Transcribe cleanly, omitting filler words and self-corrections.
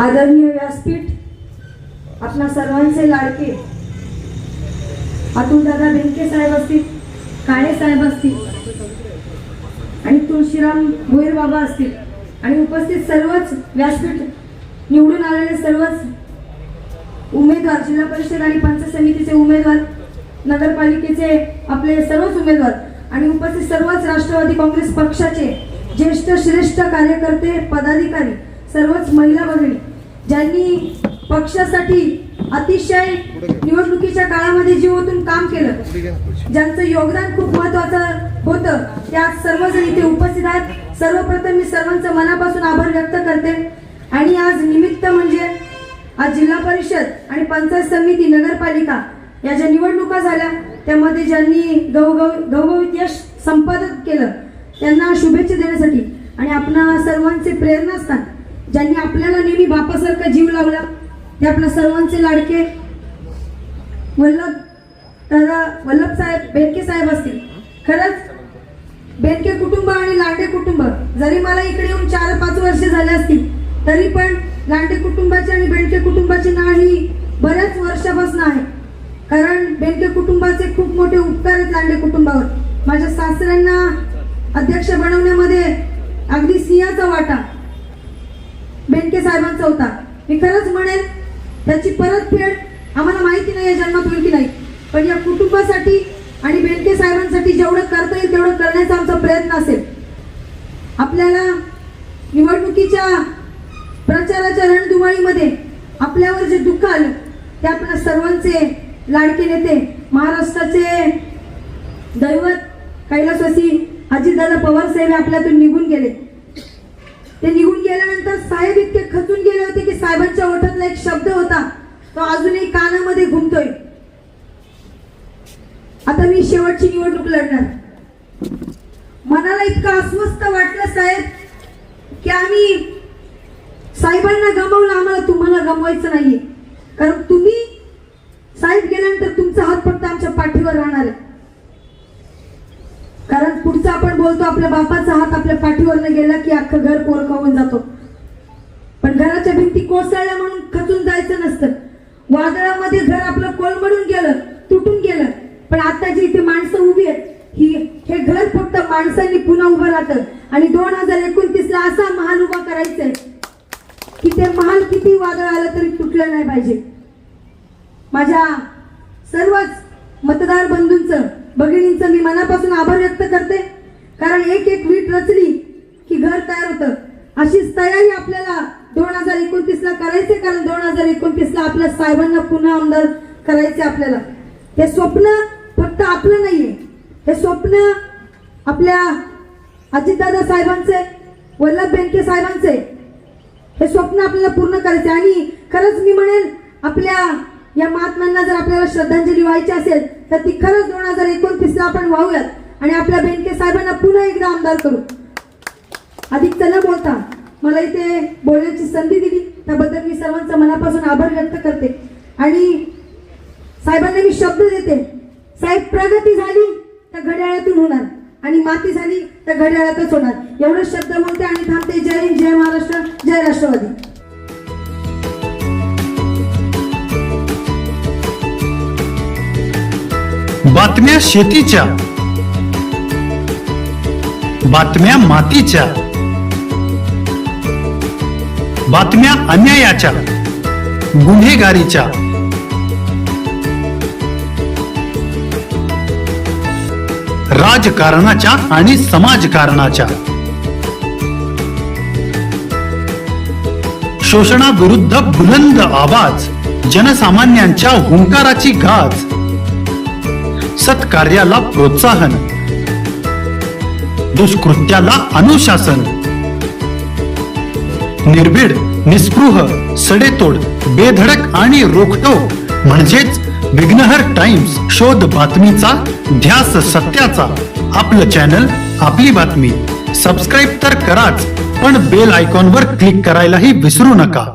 आदरणीय व्यासपीठ, आपणा सर्वांचे लाडके अतुलदादा बेनके साहेब असतील, काळे साहेब असतील आणि तुळशीराम भोईर बाबा असतील आणि उपस्थित सर्वच व्यासपीठ निवडून आलेले सर्वच उमेदवार, जिल्हा परिषद आणि पंचायत समितीचे उमेदवार, नगरपालिकेचे आपले सर्वच उमेदवार आणि उपस्थित सर्वच राष्ट्रवादी काँग्रेस पक्षाचे ज्येष्ठ श्रेष्ठ कार्यकर्ते, पदाधिकारी, सर्वच महिला भगिनी ज्यांनी पक्षासाठी अतिशय निवडणुकीच्या काळामध्ये जीव ओतून काम केलं, ज्यांचं योगदान खूप महत्त्वाचं होतं, त्या सर्वजण इथे उपस्थित आहेत। सर्वप्रथम मी सर्वांचं मनापासून आभार व्यक्त करते। आणि आज निमित्त म्हणजे आज जिल्हा परिषद आणि पंचायत समिती, नगरपालिका या ज्या निवडणुका झाल्या त्यामध्ये ज्यांनी घवघवीत यश संपादन केलं त्यांना शुभेच्छा देण्यासाठी आणि आपणा सर्वांचे प्रेरणास्थान ज्यांनी आपल्याला नेहमी बापासारखा जीव लावला ते आपल्या सर्वांचे लाडके वल्लभ साहेब बेनके साहेब असतील। खरंच बेनके कुटुंब आणि लांडे कुटुंब, जरी मला इकडे येऊन 4-5 वर्ष झाले असतील तरी पण लांडे कुटुंबाची आणि बेनके कुटुंबाची नाळ ही बऱ्याच वर्षापासून आहे। कारण बेनके कुटुंबाचे खूप मोठे उपकार आहेत लांडे कुटुंबावर। माझ्या सासऱ्यांना अध्यक्ष बनवण्यामध्ये अगदी सिंहाचा वाटा बेनके साहेबांचा होता। मी खरंच म्हणेन त्याची परतफेड आम्हाला माहिती नाही या जन्मात होईल की नाही, पण या कुटुंबासाठी आणि बेनके साहेबांसाठी जेवढं करता येईल तेवढं करण्याचा आमचा प्रयत्न असेल। आपल्याला निवडणुकीच्या प्रचाराच्या रणधुमाळीमध्ये आपल्यावर जे दुःख आलं ते आपल्या सर्वांचे लाडके नेते, महाराष्ट्राचे दैवत कैलासवासी अजितदादा पवार साहेब आपल्यातून निघून गेले। ते निघून गेल्यानंतर साहेब इतके खचून गेले होते की साहेबांच्या ओठातला एक शब्द होता तो अजूनही कानामध्ये घुमतोय, आता मी शेवटची निवडणूक लढणार। मनाला इतकं अस्वस्थ वाटलं साहेब की आम्ही साहेबांना गमावलं, आम्हाला तुम्हाला गमवायचं नाहीये। कारण तुम्ही साहेब गेल्यानंतर तुमचा हात फक्त आमच्या पाठीवर राहणार आहे। कारण पुढचा आपण बोलतो आपल्या बापाचा हात आपल्या पाठीवर न गेला की अख्खं घर पोर खाऊन जातो, पण घराच्या भिंती कोसळल्या म्हणून खचून जायचं नसतं। वादळामध्ये घर आपलं कोलमडून गेलं, तुटून गेलं, पण आता जी इथे माणसं उभी आहेत हे घर फक्त माणसांनी पुन्हा उभं राहतं आणि 2029 ला असा महाल उभा करायचंय की ते महाल किती वादळ आलं तरी तुटलं नाही पाहिजे। माझ्या सर्वच मतदार बंधूंचं, भगिनींचं मी मनापासून आभार व्यक्त करते। कारण एक एक वीट रचली की घर तयार होतं, अशीच तयारी आपल्याला 2029 ला करायचे। कारण 2029 ला आपल्या साहेबांना पुन्हा आमदार करायचे आपल्याला। हे स्वप्न फक्त आपलं नाहीये, हे स्वप्न आपल्या अजितदादा साहेबांचे, वल्लभ बेनके साहेबांचे, हे स्वप्न आपल्याला पूर्ण करायचे। आणि खरंच मी म्हणेन आपल्या या महात्म्यांना जर आपल्याला श्रद्धांजली व्हायची असेल तर ती खरंच 2029 ला आपण वाहूयात आणि आपल्या बेनके साहेबांना पुन्हा एकदा आमदार करू। अधिक न बोलता मला इथे बोलण्याची संधी दिली त्याबद्दल मी सर्वांचा मनापासून आभार व्यक्त करते। आणि साहेबांना मी शब्द देते, साहेब प्रगती झाली तर घड्याळातून होणार आणि माती झाली तर घड्याळातच होणार। एवढं शब्द बोलते आणि थांबते। जय हिंद, जय महाराष्ट्र, जय राष्ट्रवादी। बातम्या शेतीच्या, बातम्या मातीच्या, बातम्या अन्यायाच्या, गुन्हेगारीच्या, राजकारणाच्या आणि समाजकारणाच्या, शोषणाविरुद्ध बुलंद आवाज, जनसामान्यांच्या हुंकाराची गाज, सत्कार्याला प्रोत्साहन, दुष्कृत्याला अनुशासन, निर्भीड, निस्पृह, सडेतोड, बेधडक आणि रोखठोक म्हणजेच विघ्नहर टाइम्स। शोध बातमीचा, ध्यास सत्याचा। आपलं चॅनल, आपली बातमी। सबस्क्राईब तर कराच, पण बेल आयकॉनवर क्लिक करायलाही विसरू नका।